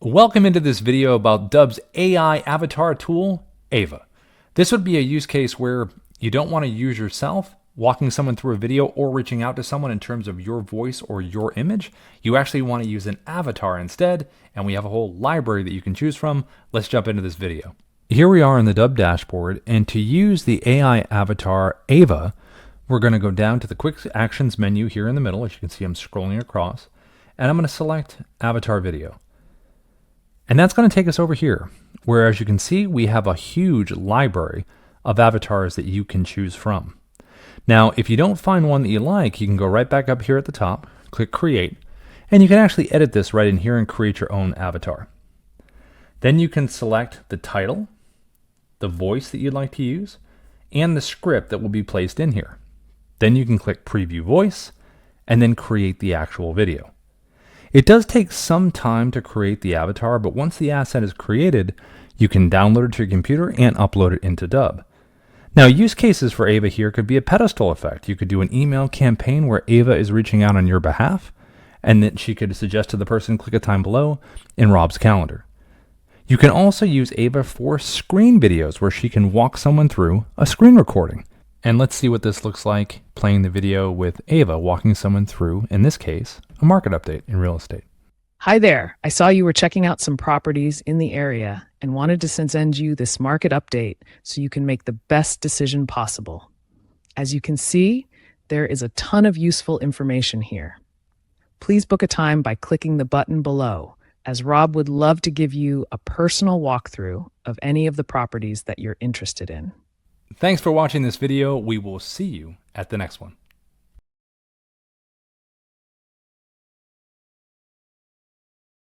Welcome into this video about Dubb's AI avatar tool, AVA. This would be a use case where you don't want to use yourself walking someone through a video or reaching out to someone in terms of your voice or your image. You actually want to use an avatar instead, and we have a whole library that you can choose from. Let's jump into this video. Here we are in the Dubb dashboard, and to use the AI avatar AVA, we're going to go down to the quick actions menu here in the middle. As you can see, I'm scrolling across, and I'm going to select avatar video. And that's going to take us over here, where as you can see, we have a huge library of avatars that you can choose from. Now, if you don't find one that you like, you can go right back up here at the top, click create, and you can actually edit this right in here and create your own avatar. Then you can select the title, the voice that you'd like to use, and the script that will be placed in here. Then you can click preview voice and then create the actual video. It does take some time to create the avatar, but once the asset is created, you can download it to your computer and upload it into Dubb. Now, use cases for AVA here could be a pedestal effect. You could do an email campaign where AVA is reaching out on your behalf, and then she could suggest to the person, click a time below in Rob's calendar. You can also use AVA for screen videos where she can walk someone through a screen recording. And let's see what this looks like playing the video with AVA walking someone through, in this case, a market update in real estate. Hi there. I saw you were checking out some properties in the area and wanted to send you this market update so you can make the best decision possible. As you can see, there is a ton of useful information here. Please book a time by clicking the button below, as Rob would love to give you a personal walkthrough of any of the properties that you're interested in. Thanks for watching this video. We will see you at the next one.